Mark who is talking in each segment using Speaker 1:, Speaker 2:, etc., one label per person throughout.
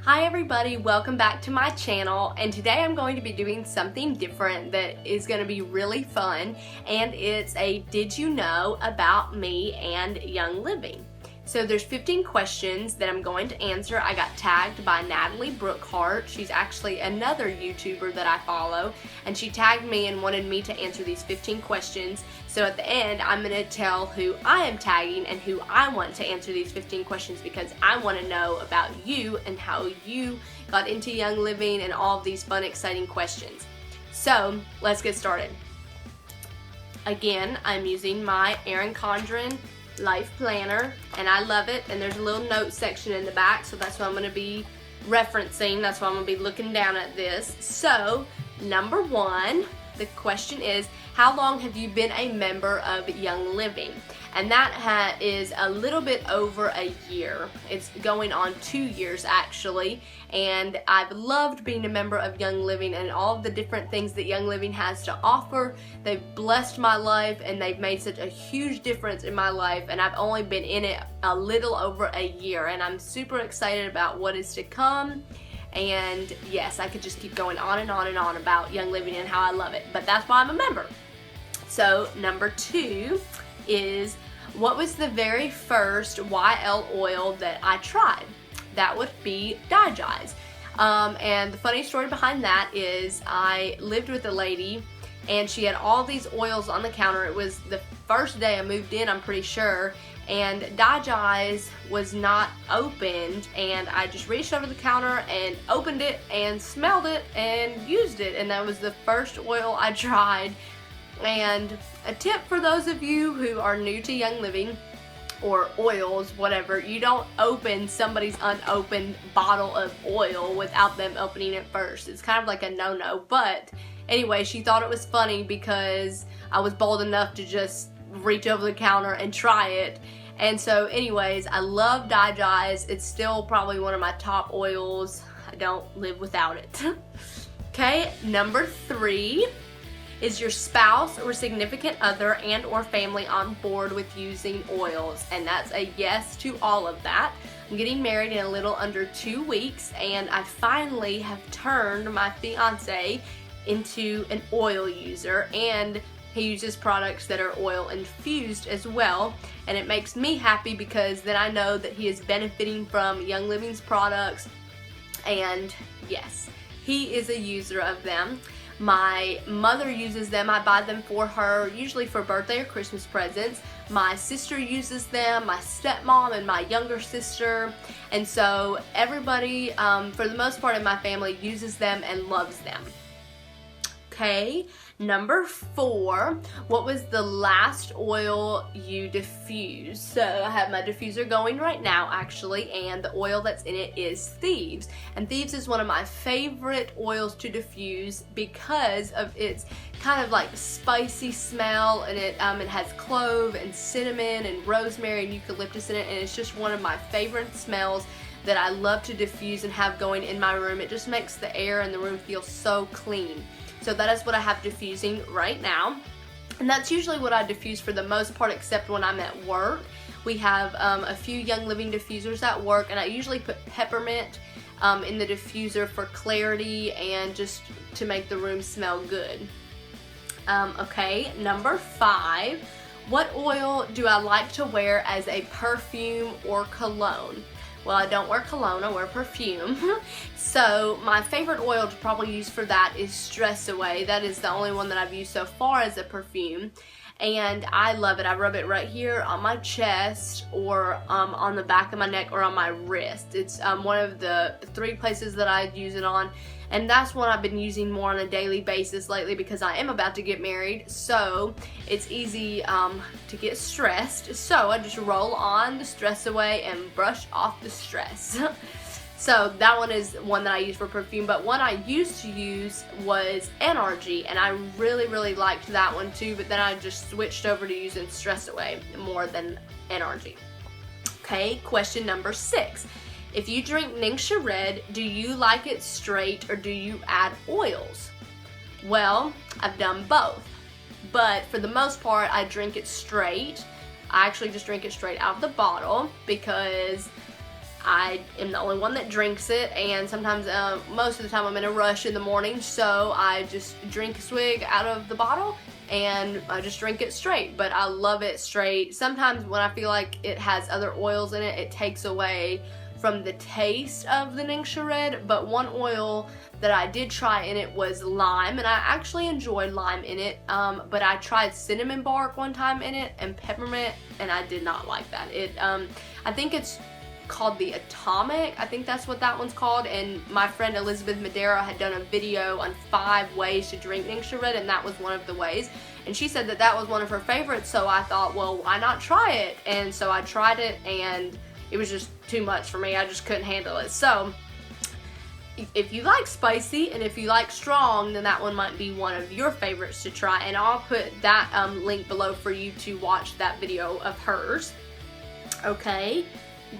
Speaker 1: Hi everybody, welcome back to my channel, and today I'm going to be doing something different that is going to be really fun, and it's a Did You Know About Me and Young Living. So there's 15 questions that I'm going to answer. I got tagged by Natalie Brookhart. She's actually another YouTuber that I follow, and she tagged me and wanted me to answer these 15 questions. So at the end, I'm going to tell who I am tagging and who I want to answer these 15 questions because I want to know about you and how you got into Young Living and all of these fun, exciting questions. So let's get started. Again, I'm using my Erin Condren Life Planner, and I love it, and there's a little note section in the back, so that's what I'm going to be referencing. That's why I'm going to be looking down at this. So number one, the question is, how long have you been a member of Young Living? And that is a little bit over a year. It's going on 2 years actually, and I've loved being a member of Young Living and all of the different things that Young Living has to offer. They've blessed my life and they've made such a huge difference in my life, and I've only been in it a little over a year, and I'm super excited about what is to come. And yes, I could just keep going on and on and on about Young Living and how I love it, but that's why I'm a member. So number two is, what was the very first YL oil that I tried? That would be Digize. And the funny story behind that is I lived with a lady and she had all these oils on the counter. It was the first day I moved in, I'm pretty sure, and Digize was not opened, and I just reached over the counter and opened it and smelled it and used it, and that was the first oil I tried. And a tip for those of you who are new to Young Living or oils, whatever, you don't open somebody's unopened bottle of oil without them opening it first. It's kind of like a no-no, but anyway, she thought it was funny because I was bold enough to just reach over the counter and try it. And so anyways, I love Digize. It's still probably one of my top oils. I don't live without it. Okay, number three. Is your spouse or significant other and or family on board with using oils? And that's a yes to all of that. I'm getting married in a little under 2 weeks, and I finally have turned my fiance into an oil user, and he uses products that are oil infused as well, and it makes me happy because then I know that he is benefiting from Young Living's products, and yes, he is a user of them. My mother uses them. I buy them for her, usually for birthday or Christmas presents. My sister uses them, my stepmom and my younger sister. And so everybody, for the most part in my family, uses them and loves them. Okay, number four, what was the last oil you diffused? So I have my diffuser going right now actually, and the oil that's in it is Thieves. And Thieves is one of my favorite oils to diffuse because of its kind of like spicy smell, and it has clove and cinnamon and rosemary and eucalyptus in it, and it's just one of my favorite smells that I love to diffuse and have going in my room. It just makes the air in the room feel so clean. So that is what I have diffusing right now. And that's usually what I diffuse for the most part, except when I'm at work. We have a few Young Living diffusers at work, and I usually put peppermint in the diffuser for clarity and just to make the room smell good. Okay, number five, what oil do I like to wear as a perfume or cologne? Well, I don't wear cologne, I wear perfume. So my favorite oil to probably use for that is Stress Away. That is the only one that I've used so far as a perfume, and I love it. I rub it right here on my chest, or on the back of my neck, or on my wrist. It's one of the 3 places that I use it on, and that's what I've been using more on a daily basis lately because I am about to get married, so it's easy to get stressed. So I just roll on the Stress Away and brush off the stress. So that one is one that I use for perfume, but one I used to use was NRG, and I really liked that one too, but then I just switched over to using Stress Away more than NRG. Okay, question number 6. If you drink Ningxia Red, do you like it straight or do you add oils? Well, I've done both, but for the most part I drink it straight. I actually just drink it straight out of the bottle because I am the only one that drinks it, and sometimes, most of the time I'm in a rush in the morning, so I just drink a swig out of the bottle and I just drink it straight. But I love it straight. Sometimes when I feel like it has other oils in it, it takes away from the taste of the Ningxia Red. But one oil that I did try in it was lime, and I actually enjoyed lime in it, but I tried cinnamon bark one time in it and peppermint, and I did not like that. I think it's called the Atomic. I think that's what that one's called, and my friend Elizabeth Madera had done a video on 5 ways to drink Ningxia Red, and that was one of the ways, and she said that that was one of her favorites, so I thought, well, why not try it? And so I tried it, and it was just too much for me. I just couldn't handle it. So if you like spicy and if you like strong, then that one might be one of your favorites to try, and I'll put that link below for you to watch that video of hers. Okay,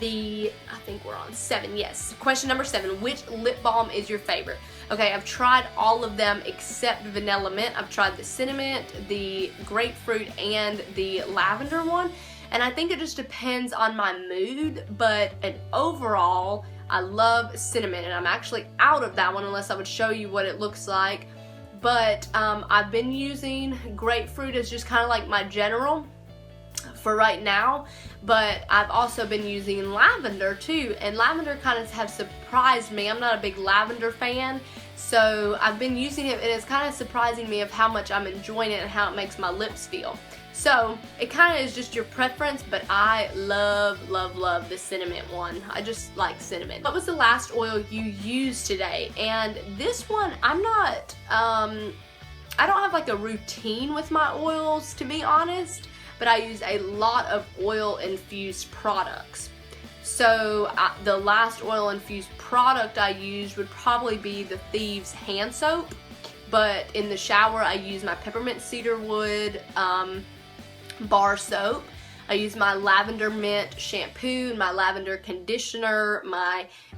Speaker 1: I think we're on 7, yes. Question number 7, which lip balm is your favorite? Okay, I've tried all of them except Vanilla Mint. I've tried the Cinnamon, the Grapefruit, and the Lavender one, and I think it just depends on my mood, but overall, I love Cinnamon, and I'm actually out of that one unless I would show you what it looks like. But I've been using Grapefruit as just kind of like my general for right now, but I've also been using Lavender too, and Lavender kind of have surprised me. I'm not a big Lavender fan, so I've been using it, and it's kind of surprising me of how much I'm enjoying it and how it makes my lips feel. So it kind of is just your preference, but I love the cinnamon one. I just like cinnamon. What was the last oil you used today? And this one, I'm not, I don't have like a routine with my oils, to be honest, but I use a lot of oil infused products. So the last oil infused product I used would probably be the Thieves hand soap, but in the shower I use my peppermint cedarwood bar soap. I use my lavender mint shampoo, my lavender conditioner,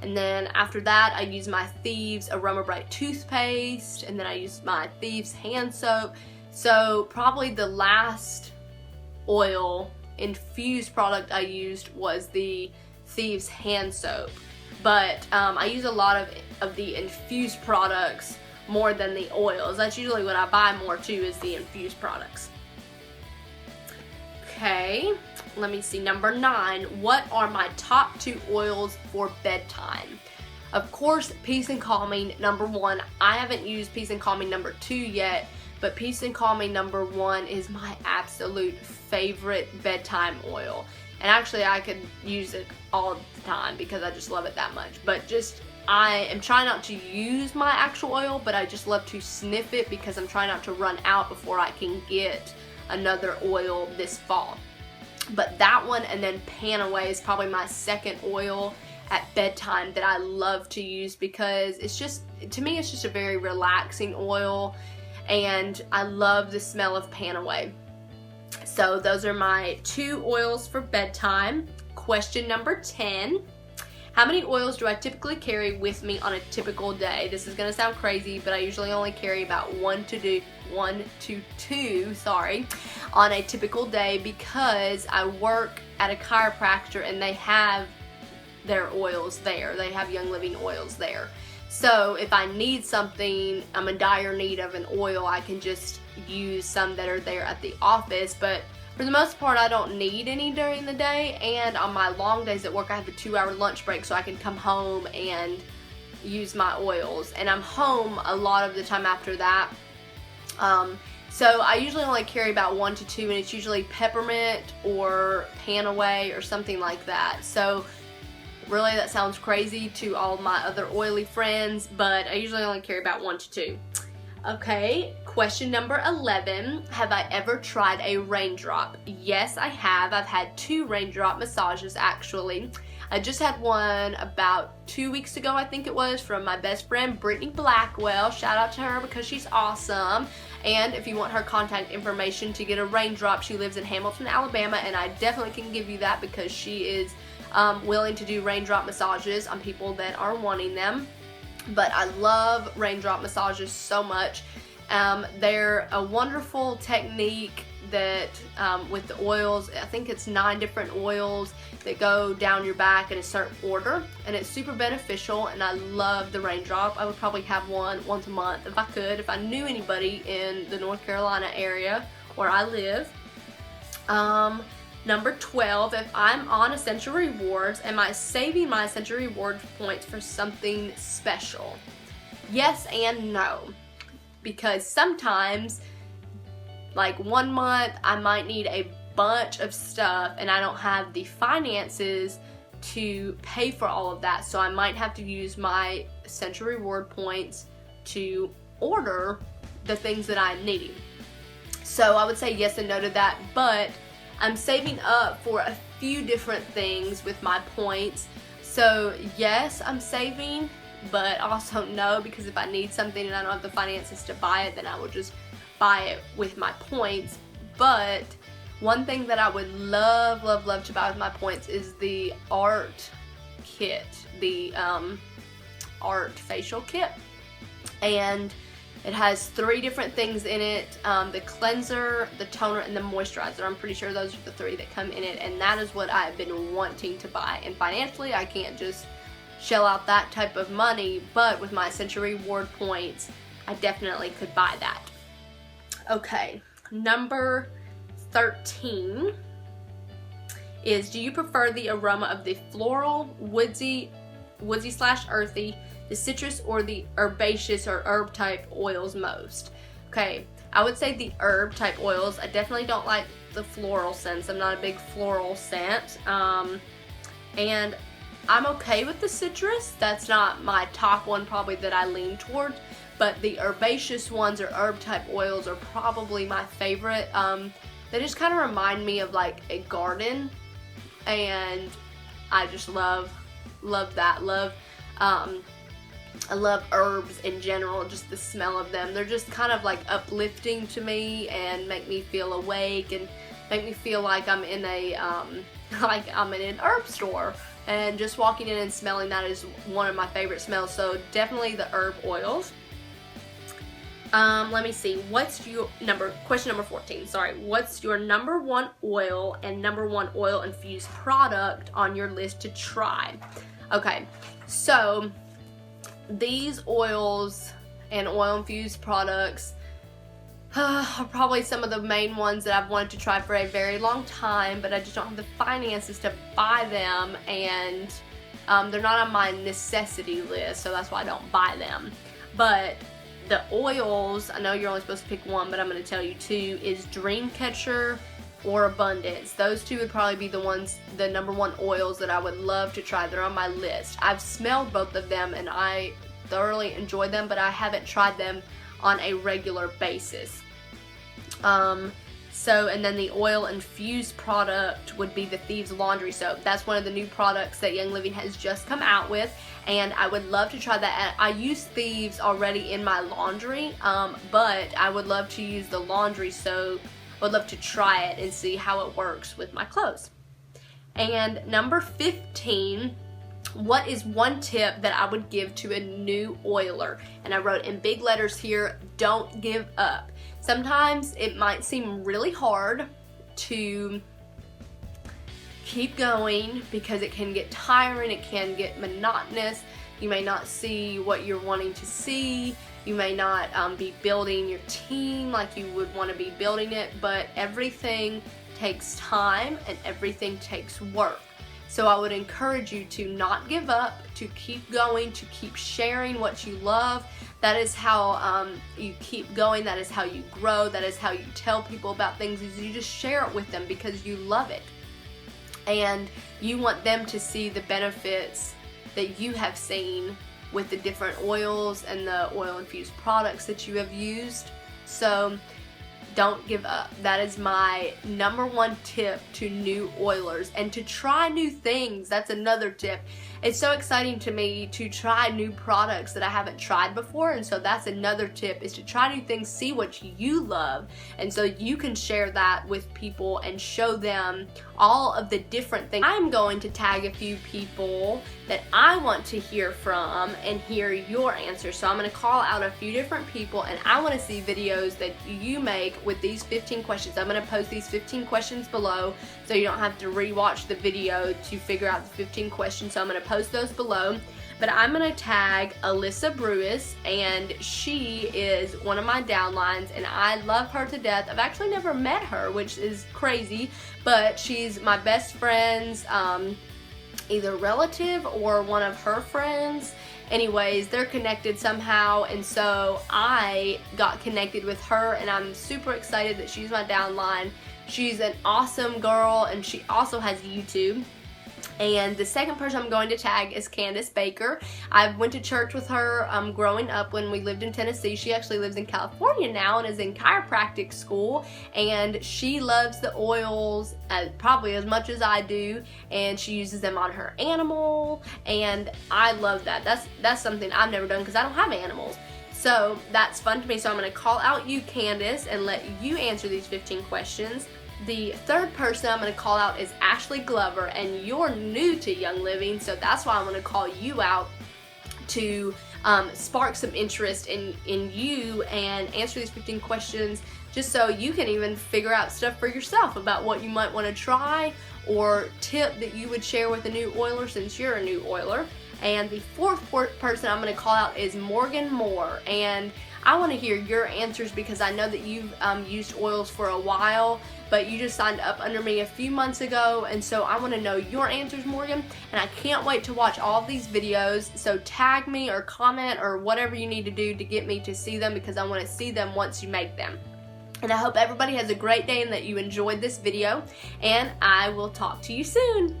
Speaker 1: and then after that I use my Thieves Aroma Bright toothpaste, and then I use my Thieves hand soap. So probably the last oil infused product I used was the Thieves hand soap, but I use a lot of the infused products more than the oils. That's usually what I buy more too, is the infused products. Okay, let me see, number 9, what are my top 2 oils for bedtime? Of course, Peace and Calming number 1. I haven't used Peace and Calming number 2 yet, but Peace and Calming number 1 is my absolute favorite bedtime oil. And actually I could use it all the time because I just love it that much. But I am trying not to use my actual oil, but I just love to sniff it because I'm trying not to run out before I can get another oil this fall. But that one, and then Panaway is probably my second oil at bedtime that I love to use because it's just, to me, it's just a very relaxing oil, and I love the smell of Panaway. So those are my 2 oils for bedtime. Question number 10. How many oils do I typically carry with me on a typical day? This is going to sound crazy, but I usually only carry about 1 to 2 on a typical day because I work at a chiropractor and they have their oils there. They have Young Living oils there. So if I need something, I'm in dire need of an oil, I can just use some that are there at the office. But for the most part, I don't need any during the day, and on my long days at work I have a 2-hour lunch break, so I can come home and use my oils, and I'm home a lot of the time after that. So I usually only carry about 1 to 2, and it's usually peppermint or Panaway or something like that. So really, that sounds crazy to all my other oily friends, but I usually only carry about 1 to 2. Okay, question number 11. Have I ever tried a raindrop? Yes, I have. I've had 2 raindrop massages actually. I just had one about 2 weeks ago, I think it was, from my best friend Brittany Blackwell. Shout out to her because she's awesome. And if you want her contact information to get a raindrop, she lives in Hamilton, Alabama, and I definitely can give you that because she is willing to do raindrop massages on people that are wanting them. But I love raindrop massages so much. They're a wonderful technique that with the oils, I think it's 9 different oils that go down your back in a certain order, and it's super beneficial, and I love the Raindrop. I would probably have one once a month if I could, if I knew anybody in the North Carolina area where I live. Number 12, if I'm on Essential Rewards, am I saving my Essential Rewards points for something special? Yes and no, because sometimes, like one month, I might need a bunch of stuff and I don't have the finances to pay for all of that, so I might have to use my Essential Reward points to order the things that I'm needing. So I would say yes and no to that, but I'm saving up for a few different things with my points. So yes, I'm saving, but also no, because if I need something and I don't have the finances to buy it, then I will just buy it with my points. But one thing that I would love to buy with my points is the art kit, the art facial kit, and it has 3 different things in it, the cleanser, the toner, and the moisturizer. I'm pretty sure those are the 3 that come in it, and that is what I've been wanting to buy. And financially, I can't just shell out that type of money, but with my Essential Reward points, I definitely could buy that. Okay, number 13 is, do you prefer the aroma of the floral, woodsy / earthy, the citrus, or the herbaceous or herb type oils most? Okay, I would say the herb type oils. I definitely don't like the floral scents. I'm not a big floral scent. And I'm okay with the citrus. That's not my top one probably that I lean towards, but the herbaceous ones or herb type oils are probably my favorite. They just kind of remind me of like a garden, and I just love that. I love herbs in general, just the smell of them. They're just kind of like uplifting to me and make me feel awake and make me feel like I'm in a like I'm in an herb store, and just walking in and smelling that is one of my favorite smells. So definitely the herb oils. Let me see, question number 14, sorry. What's your number 1 oil and number 1 oil infused product on your list to try? Okay, so these oils and oil infused products are probably some of the main ones that I've wanted to try for a very long time, but I just don't have the finances to buy them, and they're not on my necessity list, so that's why I don't buy them. But the oils, I know you're only supposed to pick one, but I'm going to tell you 2, is Dreamcatcher or Abundance. Those 2 would probably be the number 1 oils that I would love to try. They're on my list. I've smelled both of them and I thoroughly enjoy them, but I haven't tried them on a regular basis. And then the oil infused product would be the Thieves laundry soap. That's one of the new products that Young Living has just come out with, and I would love to try that. I use Thieves already in my laundry, but I would love to use the laundry soap. I would love to try it and see how it works with my clothes. And number 15, what is one tip that I would give to a new oiler? And I wrote in big letters here, don't give up. Sometimes it might seem really hard to keep going because it can get tiring, it can get monotonous. You may not see what you're wanting to see. You may not be building your team like you would want to be building it, but everything takes time and everything takes work. So I would encourage you to not give up, to keep going, to keep sharing what you love. That is how you keep going. That is how you grow. That is how you tell people about things, is you just share it with them because you love it. And you want them to see the benefits that you have seen with the different oils and the oil infused products that you have used. So don't give up. That is my number 1 tip to new oilers. And to try new things, that's another tip. it's so exciting to me to try new products that I haven't tried before, and so that's another tip, is to try new things, see what you love, and so you can share that with people and show them all of the different things. I'm going to tag a few people that I want to hear from and hear your answers. So I'm going to call out a few different people, and I want to see videos that you make with these 15 questions. I'm going to post these 15 questions below so you don't have to rewatch the video to figure out the 15 questions. So I'm going to post those below. But I'm going to tag Alissa Brewies, and she is one of my downlines, and I love her to death. I've actually never met her, which is crazy, but she's my best friend's either relative or one of her friends. Anyways, they're connected somehow, and so I got connected with her, and I'm super excited that she's my downline. She's an awesome girl, and she also has YouTube. And the second person I'm going to tag is Candice Baker. I went to church with her growing up when we lived in Tennessee. She actually lives in California now and is in chiropractic school, and she loves the oils probably as much as I do, and she uses them on her animal, and I love that. That's something I've never done because I don't have animals. So that's fun to me. So I'm going to call out you, Candice, and let you answer these 15 questions. The third person I'm going to call out is Ashley Glover, and you're new to Young Living, so that's why I'm going to call you out to spark some interest in you and answer these 15 questions, just so you can even figure out stuff for yourself about what you might want to try, or tip that you would share with a new oiler since you're a new oiler. And the fourth person I'm going to call out is Morgan Moore, and I want to hear your answers because I know that you've used oils for a while, but you just signed up under me a few months ago, and so I want to know your answers, Morgan, and I can't wait to watch all of these videos. So tag me or comment or whatever you need to do to get me to see them, because I want to see them once you make them. And I hope everybody has a great day and that you enjoyed this video, and I will talk to you soon.